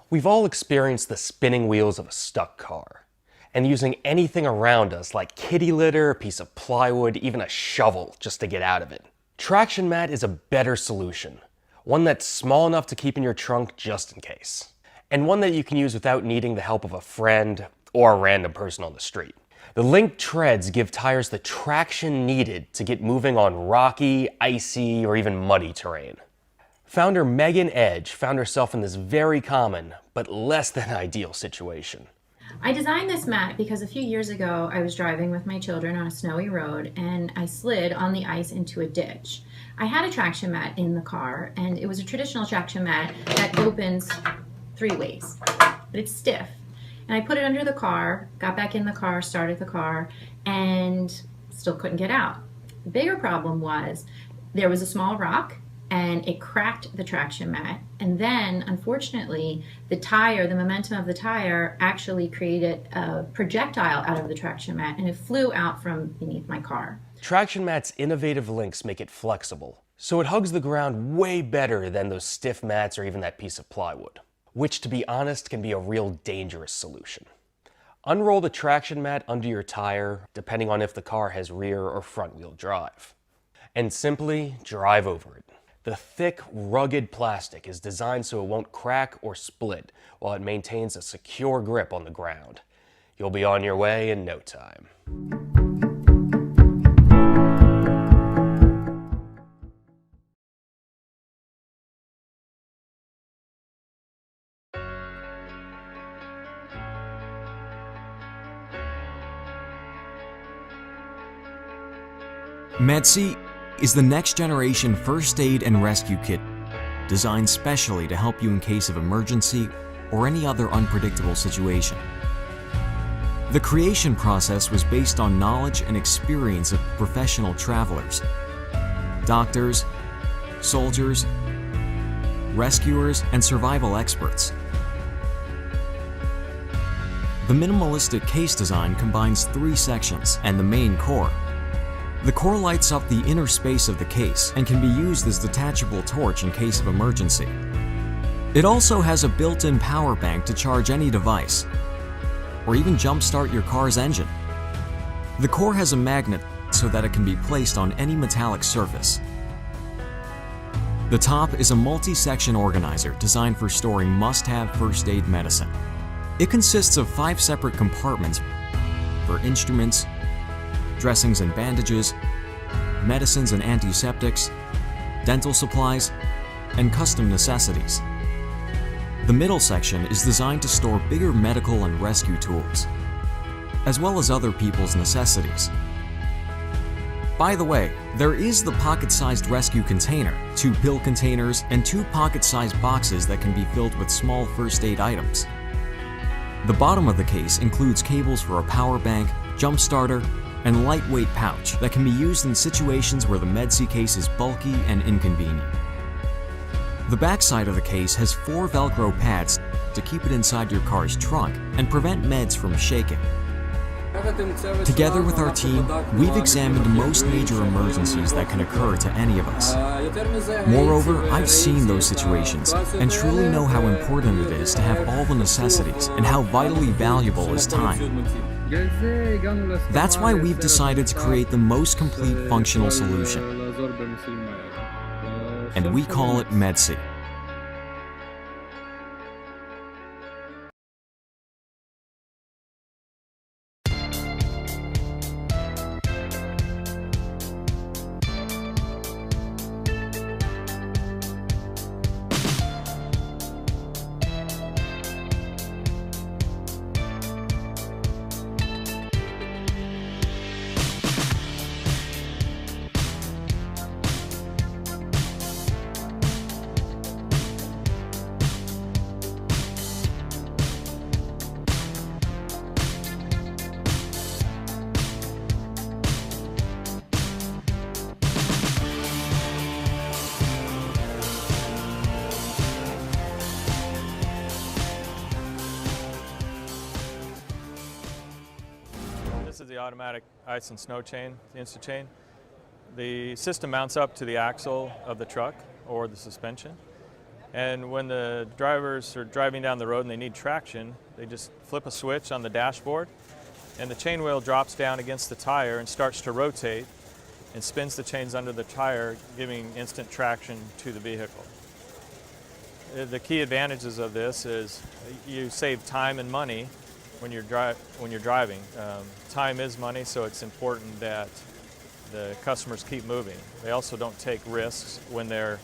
We've all experienced the spinning wheels of a stuck car, and using anything around us like kitty litter, a piece of plywood, even a shovel just to get out of it. Traction mat is a better solution, one that's small enough to keep in your trunk just in case, and one that you can use without needing the help of a friend or a random person on the street. The linked treads give tires the traction needed to get moving on rocky, icy, or even muddy terrain. Founder Megan Edge found herself in this very common, but less than ideal situation. I designed this mat because a few years ago I was driving with my children on a snowy road and I slid on the ice into a ditch. I had a traction mat in the car, and it was a traditional traction mat that opens 3 ways, but it's stiff. And I put it under the car, got back in the car, started the car, and still couldn't get out. The bigger problem was there was a small rock and it cracked the traction mat. And then, unfortunately, the momentum of the tire actually created a projectile out of the traction mat, and it flew out from beneath my car. Traction mat's innovative links make it flexible, so it hugs the ground way better than those stiff mats or even that piece of plywood, which, to be honest, can be a real dangerous solution. Unroll the traction mat under your tire, depending on if the car has rear or front wheel drive, and simply drive over it. The thick, rugged plastic is designed so it won't crack or split while it maintains a secure grip on the ground. You'll be on your way in no time. Medsi is the next generation first aid and rescue kit designed specially to help you in case of emergency or any other unpredictable situation. The creation process was based on knowledge and experience of professional travelers, doctors, soldiers, rescuers, and survival experts. The minimalistic case design combines 3 sections and the main core. The core lights up the inner space of the case and can be used as detachable torch in case of emergency. It also has a built-in power bank to charge any device, or even jumpstart your car's engine. The core has a magnet so that it can be placed on any metallic surface. The top is a multi-section organizer designed for storing must-have first aid medicine. It consists of 5 separate compartments for instruments, dressings and bandages, medicines and antiseptics, dental supplies, and custom necessities. The middle section is designed to store bigger medical and rescue tools, as well as other people's necessities. By the way, there is the pocket-sized rescue container, 2 pill containers, and 2 pocket-sized boxes that can be filled with small first aid items. The bottom of the case includes cables for a power bank, jump starter, and lightweight pouch that can be used in situations where the Medsi case is bulky and inconvenient. The backside of the case has 4 Velcro pads to keep it inside your car's trunk and prevent meds from shaking. Together with our team, we've examined most major emergencies that can occur to any of us. Moreover, I've seen those situations and truly know how important it is to have all the necessities and how vitally valuable is time. That's why we've decided to create the most complete functional solution, and we call it Medsi. This is the automatic ice and snow chain, the Insta-chain. The system mounts up to the axle of the truck or the suspension. And when the drivers are driving down the road and they need traction, they just flip a switch on the dashboard, and the chain wheel drops down against the tire and starts to rotate and spins the chains under the tire, giving instant traction to the vehicle. The key advantages of this is you save time and money when you're driving. Time is money, so it's important that the customers keep moving. They also don't take risks when they're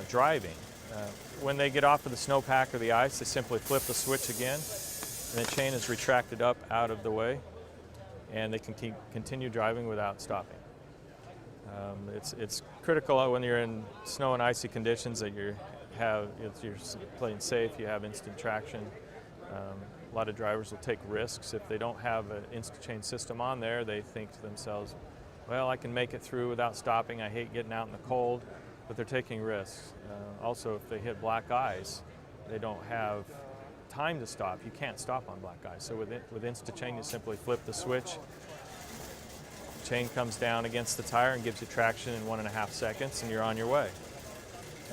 driving. When they get off of the snowpack or the ice, they simply flip the switch again, and the chain is retracted up out of the way, and they can continue driving without stopping. It's critical when you're in snow and icy conditions that you're playing safe, you have instant traction. A lot of drivers will take risks. If they don't have an instant chain system on there, they think to themselves, well, I can make it through without stopping. I hate getting out in the cold, but they're taking risks. Also, if they hit black ice, they don't have time to stop. You can't stop on black ice. So with instant chain, you simply flip the switch. Chain comes down against the tire and gives you traction in 1.5 seconds, and you're on your way.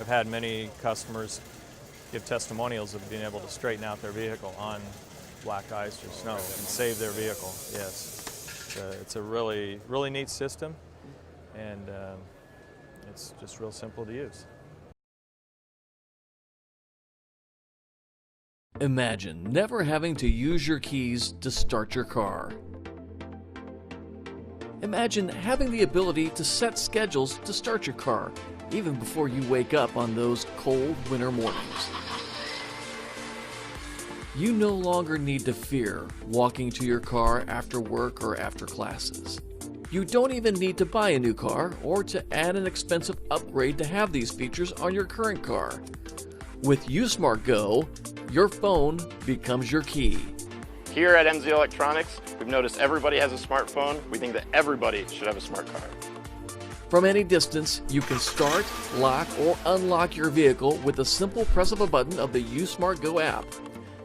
I've had many customers give testimonials of being able to straighten out their vehicle on black ice or snow and save their vehicle. Yes, it's a really, really neat system, and it's just real simple to use. Imagine never having to use your keys to start your car. Imagine having the ability to set schedules to start your car, even before you wake up on those cold winter mornings. You no longer need to fear walking to your car after work or after classes. You don't even need to buy a new car or to add an expensive upgrade to have these features on your current car. With USmart Go, your phone becomes your key. Here at MZ Electronics, we've noticed everybody has a smartphone. We think that everybody should have a smart car. From any distance, you can start, lock, or unlock your vehicle with a simple press of a button of the USmart Go app,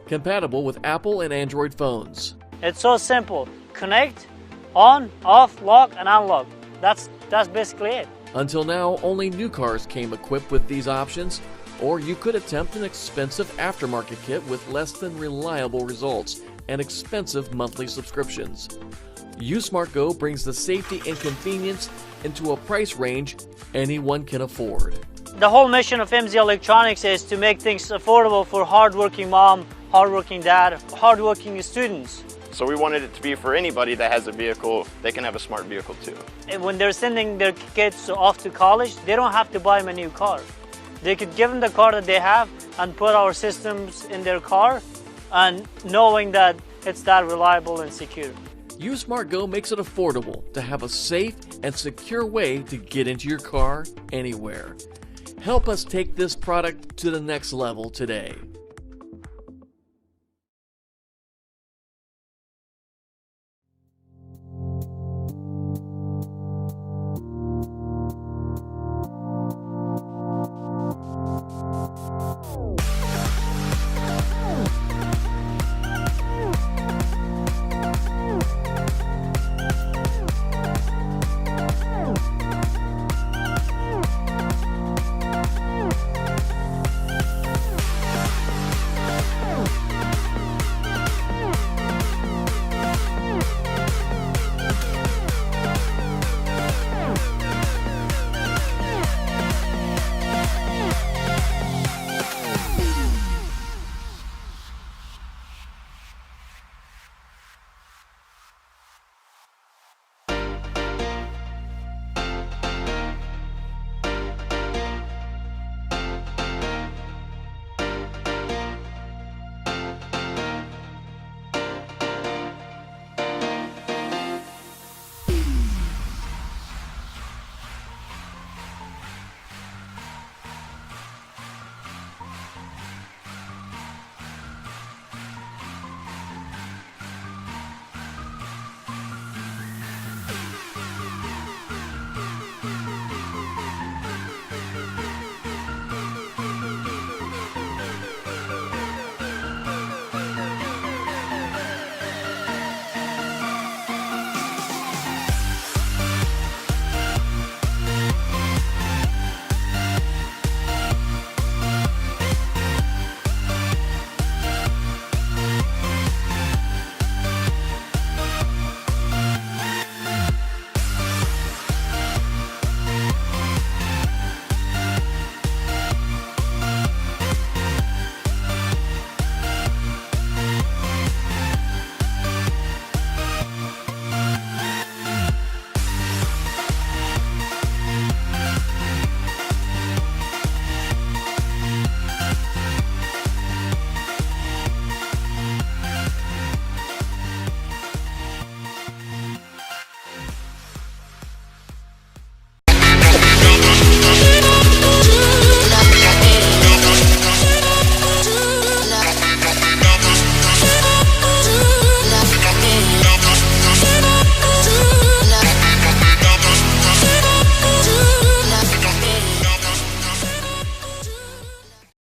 compatible with Apple and Android phones. It's so simple. Connect, on, off, lock, and unlock. That's basically it. Until now, only new cars came equipped with these options, or you could attempt an expensive aftermarket kit with less than reliable results and expensive monthly subscriptions. USmart Go brings the safety and convenience into a price range anyone can afford. The whole mission of MZ Electronics is to make things affordable for hardworking mom, hardworking dad, hardworking students. So we wanted it to be for anybody that has a vehicle, they can have a smart vehicle too. And when they're sending their kids off to college, they don't have to buy them a new car. They could give them the car that they have and put our systems in their car, and knowing that it's that reliable and secure. USmart Go makes it affordable to have a safe and secure way to get into your car anywhere. Help us take this product to the next level today.